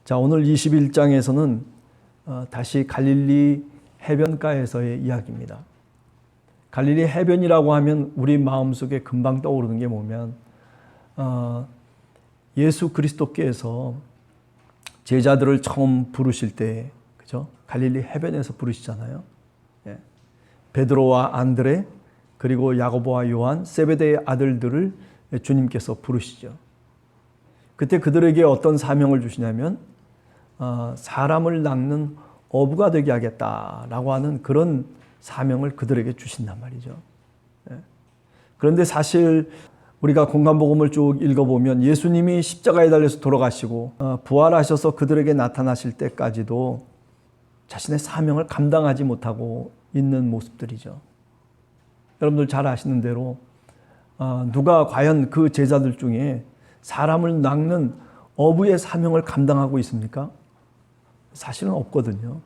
자, 오늘 21장에서는 다시 갈릴리 해변가에서의 이야기입니다. 갈릴리 해변이라고 하면 우리 마음속에 금방 떠오르는 게 뭐냐면 예수 그리스도께서 제자들을 처음 부르실 때, 그죠? 갈릴리 해변에서 부르시잖아요. 예. 베드로와 안드레 그리고 야고보와 요한 세베대의 아들들을 주님께서 부르시죠. 그때 그들에게 어떤 사명을 주시냐면 사람을 낚는 어부가 되게 하겠다라고 하는 그런 사명을 그들에게 주신단 말이죠. 예. 그런데 사실 우리가 공간복음을 쭉 읽어보면 예수님이 십자가에 달려서 돌아가시고 부활하셔서 그들에게 나타나실 때까지도 자신의 사명을 감당하지 못하고 있는 모습들이죠. 여러분들 잘 아시는 대로 누가 과연 그 제자들 중에 사람을 낚는 어부의 사명을 감당하고 있습니까? 사실은 없거든요.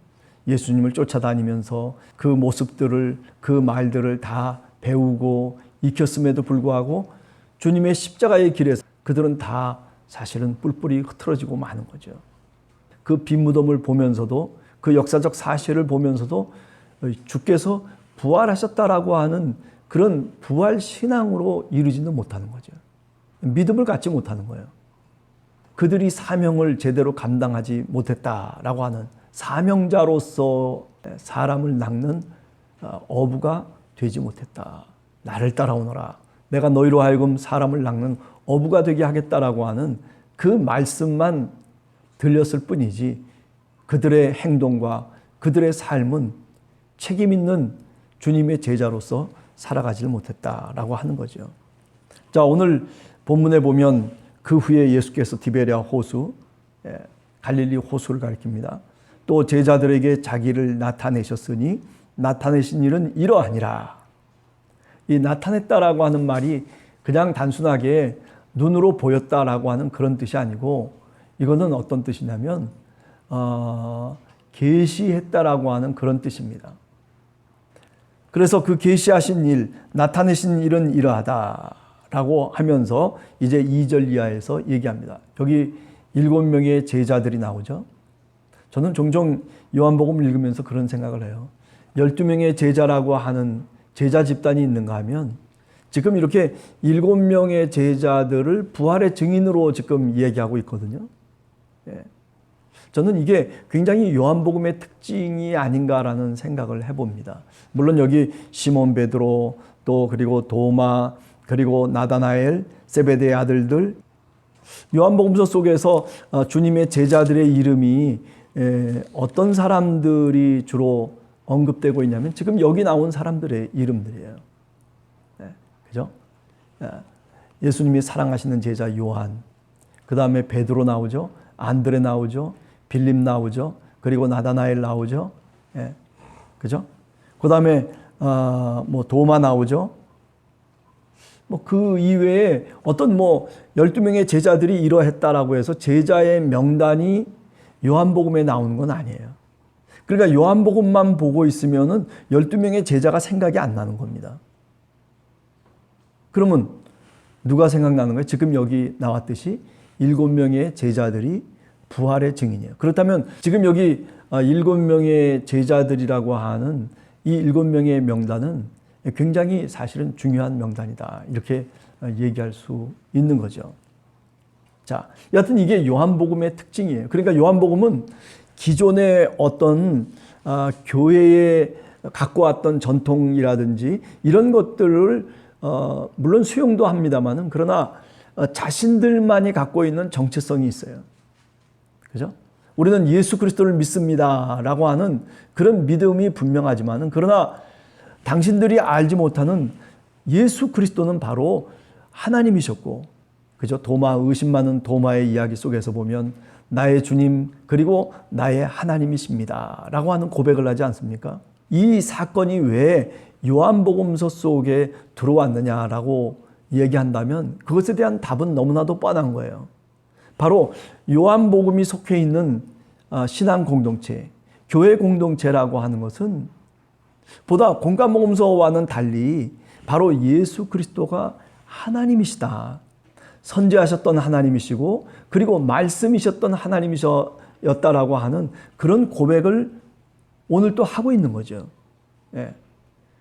예수님을 쫓아다니면서 그 모습들을, 그 말들을 다 배우고 익혔음에도 불구하고 주님의 십자가의 길에서 그들은 다 사실은 뿔뿔이 흐트러지고 마는 거죠. 그 빈 무덤을 보면서도, 그 역사적 사실을 보면서도 주께서 부활하셨다라고 하는 그런 부활 신앙으로 이루지는 못하는 거죠. 믿음을 갖지 못하는 거예요. 그들이 사명을 제대로 감당하지 못했다라고 하는, 사명자로서 사람을 낚는 어부가 되지 못했다. 나를 따라오너라. 내가 너희로 하여금 사람을 낚는 어부가 되게 하겠다라고 하는 그 말씀만 들렸을 뿐이지 그들의 행동과 그들의 삶은 책임 있는 주님의 제자로서 살아가지를 못했다라고 하는 거죠. 자, 오늘 본문에 보면 그 후에 예수께서 디베랴 호수, 갈릴리 호수를 가리킵니다. 또 제자들에게 자기를 나타내셨으니 나타내신 일은 이러하니라. 이 나타냈다라고 하는 말이 그냥 단순하게 눈으로 보였다라고 하는 그런 뜻이 아니고, 이거는 어떤 뜻이냐면 계시했다라고 하는 그런 뜻입니다. 그래서 그 계시하신 일, 나타내신 일은 이러하다라고 하면서 이제 2절 이하에서 얘기합니다. 여기 7명의 제자들이 나오죠. 저는 종종 요한복음을 읽으면서 그런 생각을 해요. 12명의 제자라고 하는 제자 집단이 있는가 하면 지금 이렇게 7명의 제자들을 부활의 증인으로 지금 얘기하고 있거든요. 예. 저는 이게 굉장히 요한복음의 특징이 아닌가라는 생각을 해봅니다. 물론 여기 시몬 베드로, 또 그리고 도마, 그리고 나다나엘, 세베대의 아들들, 요한복음서 속에서 주님의 제자들의 이름이 어떤 사람들이 주로 언급되고 있냐면 지금 여기 나온 사람들의 이름들이에요. 네, 그죠? 예수님이 사랑하시는 제자 요한, 그 다음에 베드로 나오죠, 안드레 나오죠, 빌립 나오죠, 그리고 나다나엘 나오죠, 네, 그죠? 그 다음에 뭐 도마 나오죠. 뭐 그 이외에 어떤 12명의 제자들이 이러했다라고 해서 제자의 명단이 요한복음에 나오는 건 아니에요. 그러니까 요한복음만 보고 있으면은 12명의 제자가 생각이 안 나는 겁니다. 그러면 누가 생각나는 거예요? 지금 여기 나왔듯이 7명의 제자들이 부활의 증인이에요. 그렇다면 지금 여기 7명의 제자들이라고 하는 이 7명의 명단은 굉장히 사실은 중요한 명단이다. 이렇게 얘기할 수 있는 거죠. 자, 여하튼 이게 요한복음의 특징이에요. 그러니까 요한복음은 기존의 어떤 교회에 갖고 왔던 전통이라든지 이런 것들을 물론 수용도 합니다만은, 그러나 자신들만이 갖고 있는 정체성이 있어요. 그죠? 우리는 예수 그리스도를 믿습니다라고 하는 그런 믿음이 분명하지만은, 그러나 당신들이 알지 못하는 예수 그리스도는 바로 하나님이셨고, 그죠? 도마, 의심 많은 도마의 이야기 속에서 보면 나의 주님 그리고 나의 하나님이십니다 라고 하는 고백을 하지 않습니까? 이 사건이 왜 요한복음서 속에 들어왔느냐라고 얘기한다면 그것에 대한 답은 너무나도 뻔한 거예요. 바로 요한복음이 속해 있는 신앙 공동체, 교회 공동체라고 하는 것은 보다 공간복음서와는 달리 바로 예수 그리스도가 하나님이시다, 선지하셨던 하나님이시고 그리고 말씀이셨던 존재였다라고 하는 그런 고백을 오늘 또 하고 있는 거죠. 예.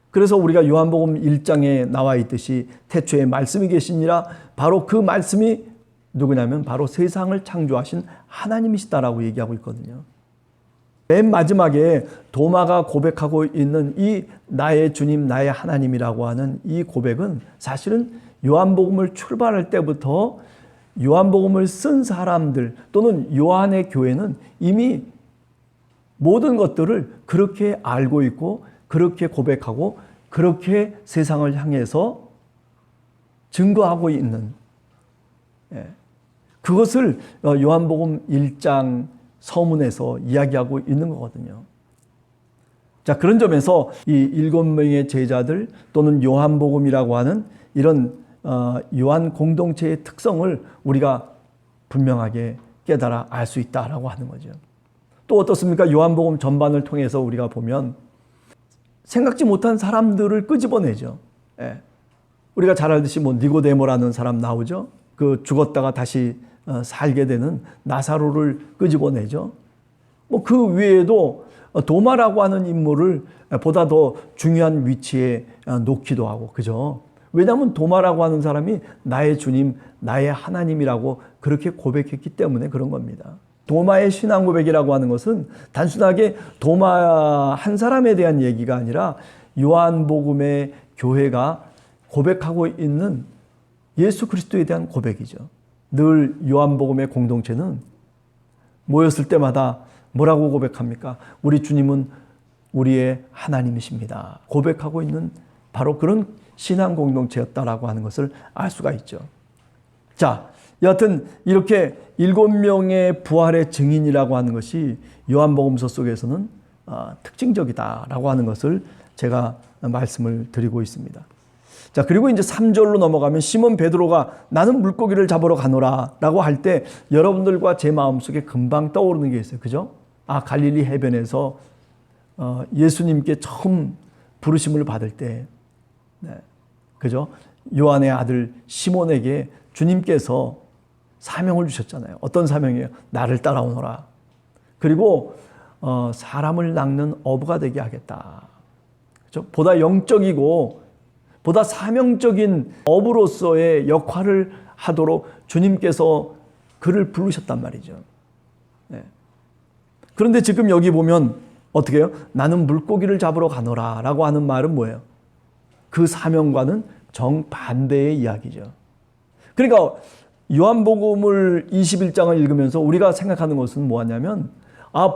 그래서 우리가 요한복음 1장에 나와 있듯이 태초에 말씀이 계시니라, 바로 그 말씀이 누구냐면 바로 세상을 창조하신 하나님이시다라고 얘기하고 있거든요. 맨 마지막에 도마가 고백하고 있는 이 나의 주님, 나의 하나님이라고 하는 이 고백은 사실은 요한복음을 출발할 때부터 요한복음을 쓴 사람들 또는 요한의 교회는 이미 모든 것들을 그렇게 알고 있고 그렇게 고백하고 그렇게 세상을 향해서 증거하고 있는, 그것을 요한복음 1장 서문에서 이야기하고 있는 거거든요. 자, 그런 점에서 이 7명의 제자들 또는 요한복음이라고 하는 이런 요한 공동체의 특성을 우리가 분명하게 깨달아 알 수 있다라고 하는 거죠. 또 어떻습니까? 요한복음 전반을 통해서 우리가 보면 생각지 못한 사람들을 끄집어내죠. 예. 우리가 잘 알듯이 뭐 니고데모라는 사람 나오죠. 그 죽었다가 다시 살게 되는 나사로를 끄집어내죠. 뭐 그 외에도 도마라고 하는 인물을 보다 더 중요한 위치에 놓기도 하고, 그죠? 왜냐하면 도마라고 하는 사람이 나의 주님, 나의 하나님이라고 그렇게 고백했기 때문에 그런 겁니다. 도마의 신앙 고백이라고 하는 것은 단순하게 도마 한 사람에 대한 얘기가 아니라 요한복음의 교회가 고백하고 있는 예수 그리스도에 대한 고백이죠. 늘 요한복음의 공동체는 모였을 때마다 뭐라고 고백합니까? 우리 주님은 우리의 하나님이십니다. 고백하고 있는 바로 그런 신앙 공동체였다라고 하는 것을 알 수가 있죠. 자, 여하튼 이렇게 7명의 부활의 증인이라고 하는 것이 요한복음서 속에서는 특징적이다라고 하는 것을 제가 말씀을 드리고 있습니다. 자, 그리고 이제 3절로 넘어가면 시몬 베드로가 나는 물고기를 잡으러 가노라 라고 할 때 여러분들과 제 마음속에 금방 떠오르는 게 있어요. 그죠? 갈릴리 해변에서 예수님께 처음 부르심을 받을 때, 그죠? 요한의 아들 시몬에게 주님께서 사명을 주셨잖아요. 어떤 사명이에요? 나를 따라오너라. 그리고 사람을 낚는 어부가 되게 하겠다. 그죠? 보다 영적이고 보다 사명적인 어부로서의 역할을 하도록 주님께서 그를 부르셨단 말이죠. 네. 그런데 지금 여기 보면 어떻게 해요? 나는 물고기를 잡으러 가노라 라고 하는 말은 뭐예요? 그 사명과는 정반대의 이야기죠. 그러니까 요한복음을 21장을 읽으면서 우리가 생각하는 것은 뭐냐면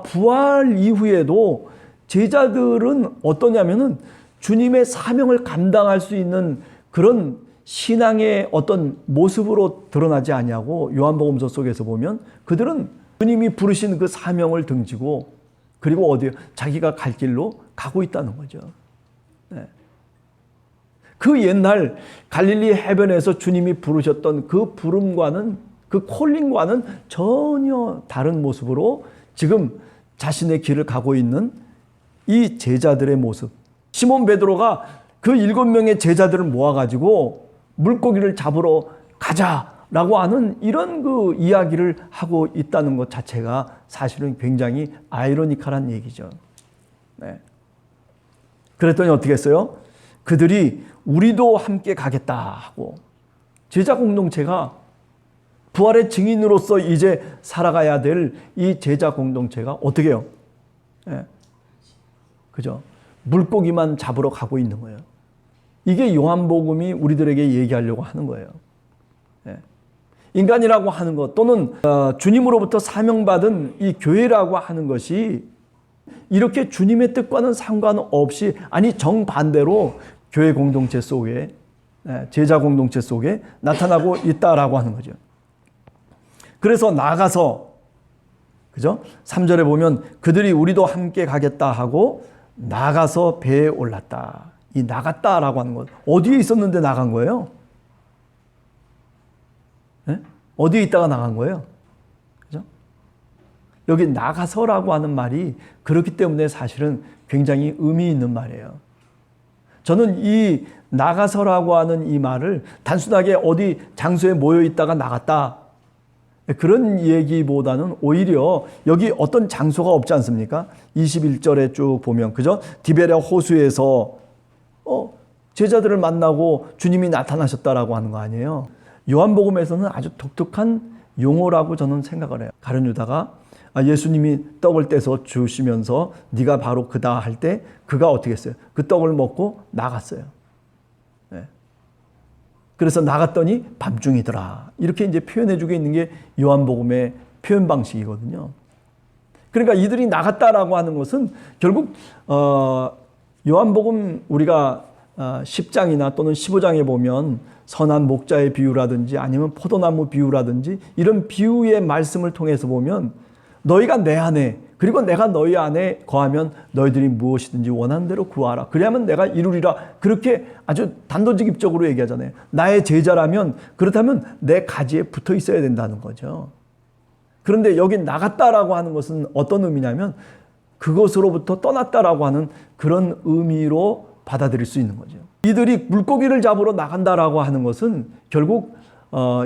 부활 이후에도 제자들은 어떠냐면은 주님의 사명을 감당할 수 있는 그런 신앙의 어떤 모습으로 드러나지 아니하고 요한복음서 속에서 보면 그들은 주님이 부르신 그 사명을 등지고 그리고 어디에 자기가 갈 길로 가고 있다는 거죠. 네. 그 옛날 갈릴리 해변에서 주님이 부르셨던 그 부름과는 그 콜링과는 전혀 다른 모습으로 지금 자신의 길을 가고 있는 이 제자들의 모습. 시몬 베드로가 그 7명의 제자들을 모아가지고 물고기를 잡으러 가자라고 하는 이런 그 이야기를 하고 있다는 것 자체가 사실은 굉장히 아이러니컬한 얘기죠. 네. 그랬더니 어떻게 했어요? 그들이 우리도 함께 가겠다 하고 제자 공동체가 부활의 증인으로서 이제 살아가야 될 이 제자 공동체가 어떻게 해요? 네. 그죠? 물고기만 잡으러 가고 있는 거예요. 이게 요한복음이 우리들에게 얘기하려고 하는 거예요. 네. 인간이라고 하는 것 또는 주님으로부터 사명받은 이 교회라고 하는 것이 이렇게 주님의 뜻과는 상관없이 아니 정반대로 교회 공동체 속에 제자 공동체 속에 나타나고 있다라고 하는 거죠. 그래서 나가서 그죠? 3절에 보면 그들이 우리도 함께 가겠다 하고 나가서 배에 올랐다. 이 나갔다라고 하는 것 어디에 있었는데 나간 거예요? 네? 어디에 있다가 나간 거예요? 그죠? 여기 나가서라고 하는 말이 그렇기 때문에 사실은 굉장히 의미 있는 말이에요. 저는 이 나가서라고 하는 이 말을 단순하게 어디 장소에 모여 있다가 나갔다 그런 얘기보다는 오히려 여기 어떤 장소가 없지 않습니까? 21절에 쭉 보면, 그죠? 디베랴 호수에서 제자들을 만나고 주님이 나타나셨다라고 하는 거 아니에요. 요한복음에서는 아주 독특한 용어라고 저는 생각을 해요. 가룟 유다가 예수님이 떡을 떼서 주시면서 네가 바로 그다 할 때 그가 어떻게 했어요? 그 떡을 먹고 나갔어요. 네. 그래서 나갔더니 밤중이더라. 이렇게 이제 표현해주고 있는 게 요한복음의 표현 방식이거든요. 그러니까 이들이 나갔다라고 하는 것은 결국 요한복음 우리가 10장이나 또는 15장에 보면 선한 목자의 비유라든지 아니면 포도나무 비유라든지 이런 비유의 말씀을 통해서 보면 너희가 내 안에 그리고 내가 너희 안에 거하면 너희들이 무엇이든지 원하는 대로 구하라. 그래야만 내가 이루리라. 그렇게 아주 단도직입적으로 얘기하잖아요. 나의 제자라면 그렇다면 내 가지에 붙어 있어야 된다는 거죠. 그런데 여기 나갔다라고 하는 것은 어떤 의미냐면 그것으로부터 떠났다라고 하는 그런 의미로 받아들일 수 있는 거죠. 이들이 물고기를 잡으러 나간다라고 하는 것은 결국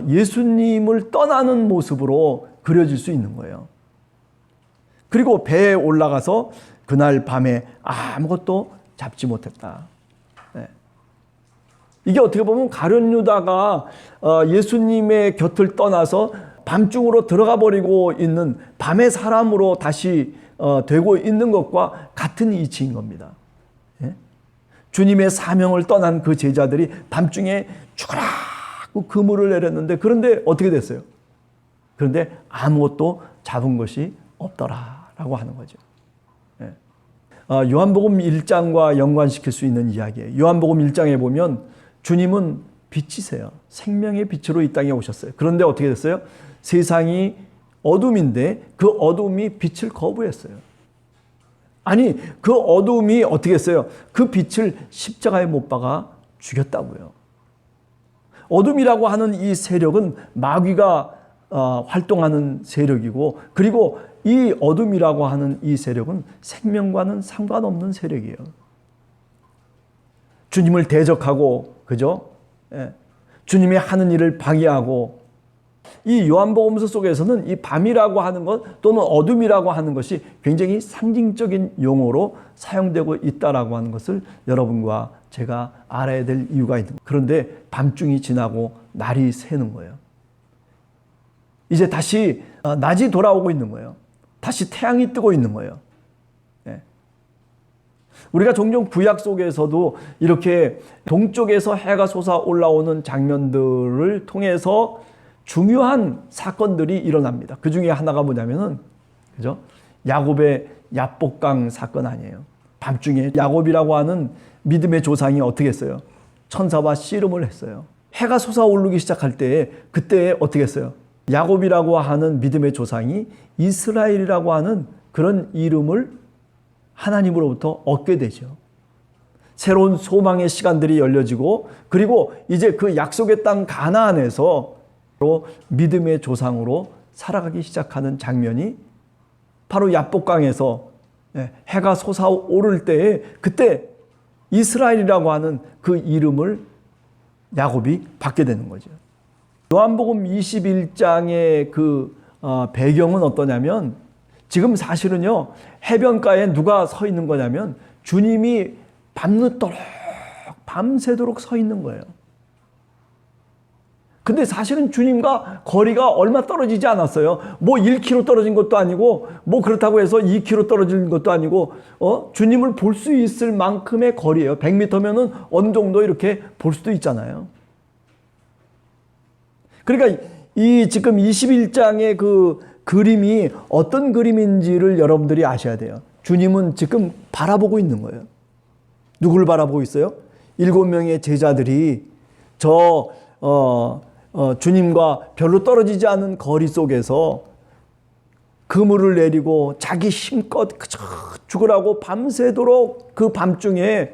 예수님을 떠나는 모습으로 그려질 수 있는 거예요. 그리고 배에 올라가서 그날 밤에 아무것도 잡지 못했다. 네. 이게 어떻게 보면 가룟 유다가 예수님의 곁을 떠나서 밤중으로 들어가 버리고 있는 밤의 사람으로 다시 되고 있는 것과 같은 이치인 겁니다. 네? 주님의 사명을 떠난 그 제자들이 밤중에 죽어라 그물을 내렸는데 그런데 어떻게 됐어요? 그런데 아무것도 잡은 것이 없더라라고 하는 거죠. 네. 요한복음 1장과 연관시킬 수 있는 이야기예요. 요한복음 1장에 보면 주님은 빛이세요. 생명의 빛으로 이 땅에 오셨어요. 그런데 어떻게 됐어요? 세상이 어둠인데 그 어둠이 빛을 거부했어요. 아니 그 어둠이 어떻게 했어요? 그 빛을 십자가에 못 박아 죽였다고요. 어둠이라고 하는 이 세력은 마귀가 활동하는 세력이고 그리고 이 어둠이라고 하는 이 세력은 생명과는 상관없는 세력이에요. 주님을 대적하고 그죠? 예. 주님이 하는 일을 방해하고 이 요한복음서 속에서는 이 밤이라고 하는 것 또는 어둠이라고 하는 것이 굉장히 상징적인 용어로 사용되고 있다라고 하는 것을 여러분과 제가 알아야 될 이유가 있는 거예요. 그런데 밤중이 지나고 날이 새는 거예요. 이제 다시 낮이 돌아오고 있는 거예요. 다시 태양이 뜨고 있는 거예요. 네. 우리가 종종 구약 속에서도 이렇게 동쪽에서 해가 솟아 올라오는 장면들을 통해서 중요한 사건들이 일어납니다. 그 중에 하나가 뭐냐면은, 그죠? 야곱의 야복강 사건 아니에요. 밤중에 야곱이라고 하는 믿음의 조상이 어떻게 했어요? 천사와 씨름을 했어요. 해가 솟아오르기 시작할 때 그때 어떻게 했어요? 야곱이라고 하는 믿음의 조상이 이스라엘이라고 하는 그런 이름을 하나님으로부터 얻게 되죠. 새로운 소망의 시간들이 열려지고 그리고 이제 그 약속의 땅 가나안에서 믿음의 조상으로 살아가기 시작하는 장면이 바로 야복강에서 해가 솟아오를 때에 그때 이스라엘이라고 하는 그 이름을 야곱이 받게 되는 거죠. 요한복음 21장의 그 배경은 어떠냐면 지금 사실은요 해변가에 누가 서 있는 거냐면 주님이 밤늦도록 밤새도록 서 있는 거예요. 근데 사실은 주님과 거리가 얼마 떨어지지 않았어요. 뭐 1km 떨어진 것도 아니고 뭐 그렇다고 해서 2km 떨어진 것도 아니고 주님을 볼 수 있을 만큼의 거리예요. 100m면은 어느 정도 이렇게 볼 수도 있잖아요. 그러니까 이 지금 21장의 그 그림이 어떤 그림인지를 여러분들이 아셔야 돼요. 주님은 지금 바라보고 있는 거예요. 누구를 바라보고 있어요? 7명의 제자들이 주님과 별로 떨어지지 않은 거리 속에서 그물을 내리고 자기 힘껏 그저 죽으라고 밤새도록 그 밤중에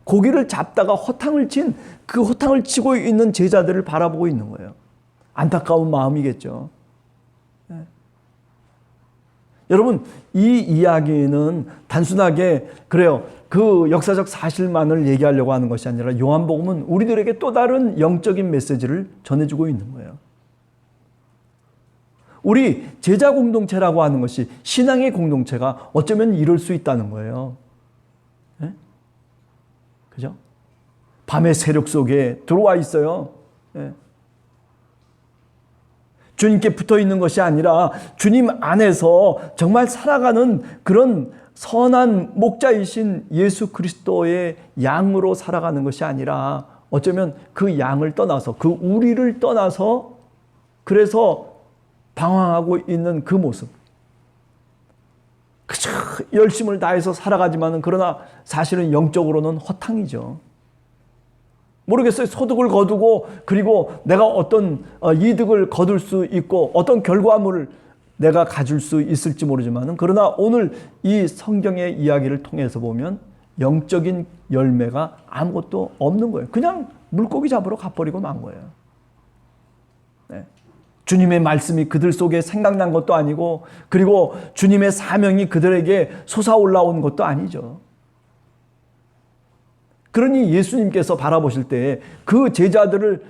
고기를 잡다가 허탕을 친 그 허탕을 치고 있는 제자들을 바라보고 있는 거예요. 안타까운 마음이겠죠. 여러분 이 이야기는 단순하게 그래요. 그 역사적 사실만을 얘기하려고 하는 것이 아니라 요한복음은 우리들에게 또 다른 영적인 메시지를 전해주고 있는 거예요. 우리 제자 공동체라고 하는 것이 신앙의 공동체가 어쩌면 이럴 수 있다는 거예요. 네? 그죠? 밤의 세력 속에 들어와 있어요. 네. 주님께 붙어 있는 것이 아니라 주님 안에서 정말 살아가는 그런 선한 목자이신 예수 그리스도의 양으로 살아가는 것이 아니라 어쩌면 그 양을 떠나서 그 우리를 떠나서 그래서 방황하고 있는 그 모습. 그저 열심을 다해서 살아가지만은 그러나 사실은 영적으로는 허탕이죠. 모르겠어요. 소득을 거두고 그리고 내가 어떤 이득을 거둘 수 있고 어떤 결과물을 내가 가질 수 있을지 모르지만은 그러나 오늘 이 성경의 이야기를 통해서 보면 영적인 열매가 아무것도 없는 거예요. 그냥 물고기 잡으러 가버리고 만 거예요. 네. 주님의 말씀이 그들 속에 생각난 것도 아니고 그리고 주님의 사명이 그들에게 솟아올라온 것도 아니죠. 그러니 예수님께서 바라보실 때 그 제자들을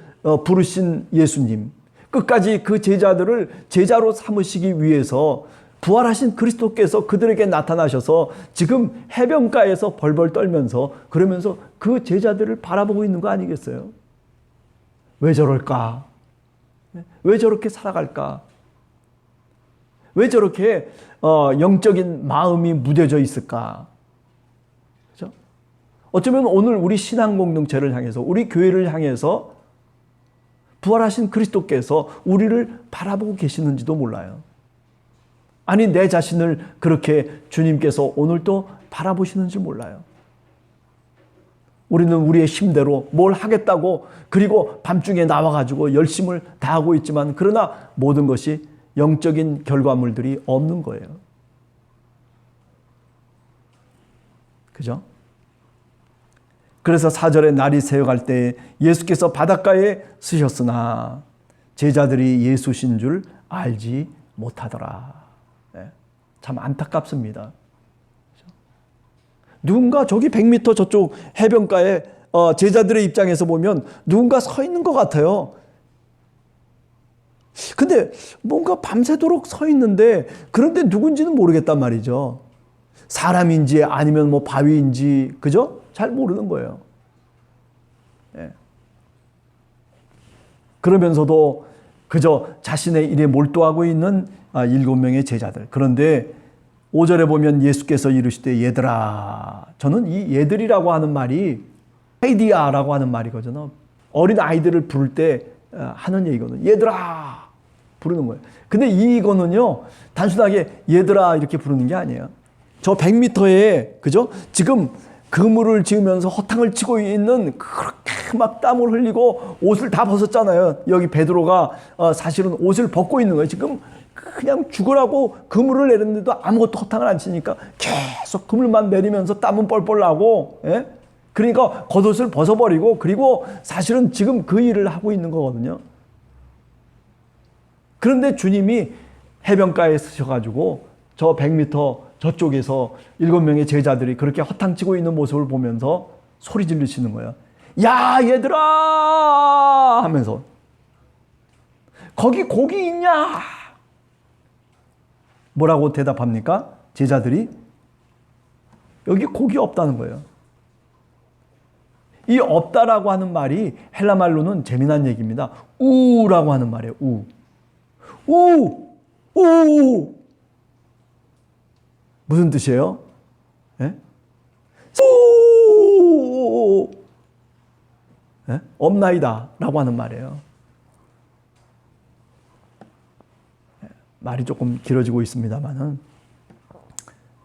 부르신 예수님, 끝까지 그 제자들을 제자로 삼으시기 위해서 부활하신 그리스도께서 그들에게 나타나셔서 지금 해변가에서 벌벌 떨면서 그러면서 그 제자들을 바라보고 있는 거 아니겠어요? 왜 저럴까? 왜 저렇게 살아갈까? 왜 저렇게 영적인 마음이 무뎌져 있을까? 그렇죠? 어쩌면 오늘 우리 신앙 공동체를 향해서 우리 교회를 향해서 부활하신 그리스도께서 우리를 바라보고 계시는지도 몰라요. 아니 내 자신을 그렇게 주님께서 오늘도 바라보시는지 몰라요. 우리는 우리의 힘대로 뭘 하겠다고 그리고 밤중에 나와가지고 열심을 다하고 있지만 그러나 모든 것이 영적인 결과물들이 없는 거예요. 그죠? 그래서 4절에 날이 새어갈 때 예수께서 바닷가에 서셨으나 제자들이 예수신 줄 알지 못하더라. 네. 참 안타깝습니다. 누군가 저기 100m 저쪽 해변가에 제자들의 입장에서 보면 누군가 서 있는 것 같아요. 근데 뭔가 밤새도록 서 있는데 그런데 누군지는 모르겠단 말이죠. 사람인지 아니면 뭐 바위인지 그죠? 잘 모르는 거예요. 네. 그러면서도 그저 자신의 일에 몰두하고 있는 7명의 제자들. 그런데 5절에 보면 예수께서 이르시되 얘들아. 저는 이 얘들이라고 하는 말이 헤이디아라고 하는 말이거든요. 어린 아이들을 부를 때 하는 얘기거든요. 얘들아 부르는 거예요. 근데 이거는요 단순하게 얘들아 이렇게 부르는 게 아니에요. 저 100m에 그죠? 지금 그물을 지으면서 허탕을 치고 있는 그렇게 막 땀을 흘리고 옷을 다 벗었잖아요. 여기 베드로가 사실은 옷을 벗고 있는 거예요. 지금 그냥 죽으라고 그물을 내렸는데도 아무것도 허탕을 안 치니까 계속 그물만 내리면서 땀은 뻘뻘 나고, 예? 그러니까 겉옷을 벗어버리고 그리고 사실은 지금 그 일을 하고 있는 거거든요. 그런데 주님이 해변가에 서셔가지고 저 100m 저쪽에서 7명의 제자들이 그렇게 허탕치고 있는 모습을 보면서 소리 지르시는 거예요. 야 얘들아 하면서 거기 고기 있냐? 뭐라고 대답합니까? 제자들이 여기 고기 없다는 거예요. 이 없다라고 하는 말이 헬라 말로는 재미난 얘기입니다. 우라고 하는 말이에요. 우. 무슨 뜻이에요? 예? 예? 없나이다 라고 하는 말이에요. 말이 조금 길어지고 있습니다만은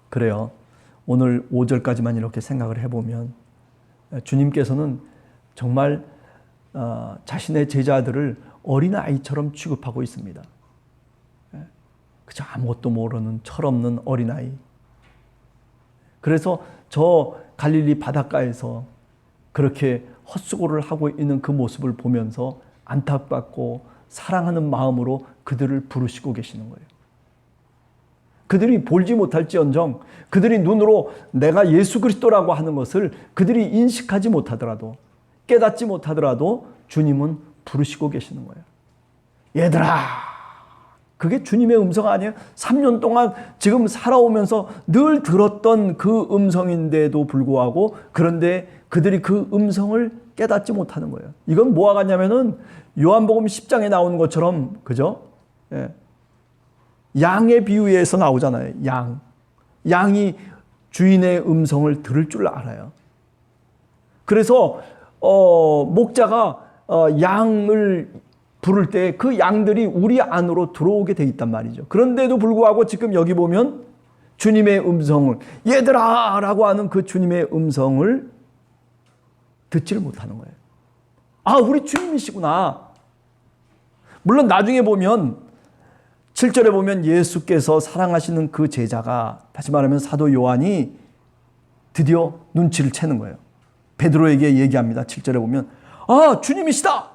그래요. 오늘 5절까지만 이렇게 생각을 해보면 주님께서는 정말 자신의 제자들을 어린아이처럼 취급하고 있습니다. 그저 아무것도 모르는 철없는 어린아이. 그래서 저 갈릴리 바닷가에서 그렇게 헛수고를 하고 있는 그 모습을 보면서 안타깝고 사랑하는 마음으로 그들을 부르시고 계시는 거예요. 그들이 볼지 못할지언정 그들이 눈으로 내가 예수 그리스도라고 하는 것을 그들이 인식하지 못하더라도 깨닫지 못하더라도 주님은 부르시고 계시는 거예요. 얘들아 그게 주님의 음성 아니에요? 3년 동안 지금 살아오면서 늘 들었던 그 음성인데도 불구하고 그런데 그들이 그 음성을 깨닫지 못하는 거예요. 이건 뭐와 같냐면은 요한복음 10장에 나오는 것처럼 그죠? 예. 양의 비유에서 나오잖아요. 양이 주인의 음성을 들을 줄 알아요. 그래서 목자가 양을 부를 때 그 양들이 우리 안으로 들어오게 돼 있단 말이죠. 그런데도 불구하고 지금 여기 보면 주님의 음성을 얘들아 라고 하는 그 주님의 음성을 듣지를 못하는 거예요. 아, 우리 주님이시구나. 물론 나중에 보면 7절에 보면 예수께서 사랑하시는 그 제자가 다시 말하면 사도 요한이 드디어 눈치를 채는 거예요. 베드로에게 얘기합니다. 7절에 보면 아, 주님이시다.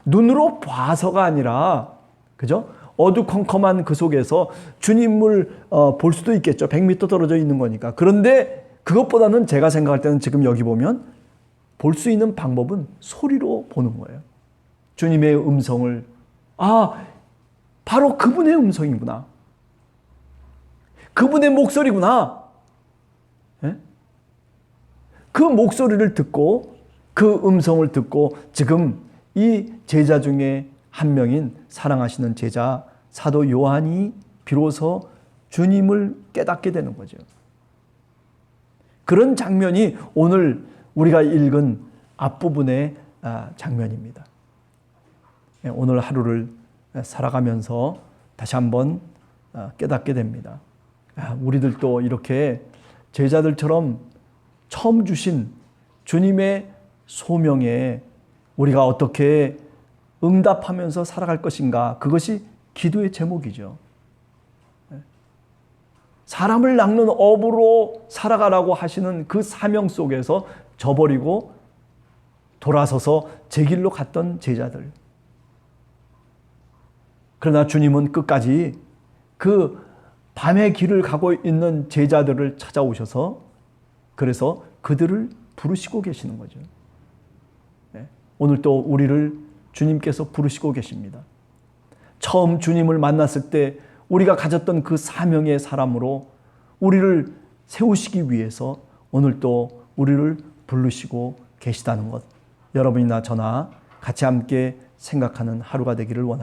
눈으로 봐서가 아니라 그죠? 어두컴컴한 그 속에서 주님을 볼 수도 있겠죠. 100m 떨어져 있는 거니까. 그런데 그것보다는 제가 생각할 때는 지금 여기 보면 볼 수 있는 방법은 소리로 보는 거예요. 주님의 음성을 바로 그분의 음성이구나. 그분의 목소리구나. 예? 그 목소리를 듣고 그 음성을 듣고 지금 이 제자 중에 한 명인 사랑하시는 제자 사도 요한이 비로소 주님을 깨닫게 되는 거죠. 그런 장면이 오늘 우리가 읽은 앞부분의 장면입니다. 오늘 하루를 살아가면서 다시 한번 깨닫게 됩니다. 우리들도 이렇게 제자들처럼 처음 주신 주님의 소명에 우리가 어떻게 응답하면서 살아갈 것인가, 그것이 기도의 제목이죠. 사람을 낚는 어부로 살아가라고 하시는 그 사명 속에서 저버리고 돌아서서 제 길로 갔던 제자들. 그러나 주님은 끝까지 그 밤의 길을 가고 있는 제자들을 찾아오셔서 그래서 그들을 부르시고 계시는 거죠. 오늘 또 우리를 주님께서 부르시고 계십니다. 처음 주님을 만났을 때 우리가 가졌던 그 사명의 사람으로 우리를 세우시기 위해서 오늘 또 우리를 부르시고 계시다는 것, 여러분이나 저나 같이 함께 생각하는 하루가 되기를 원합니다.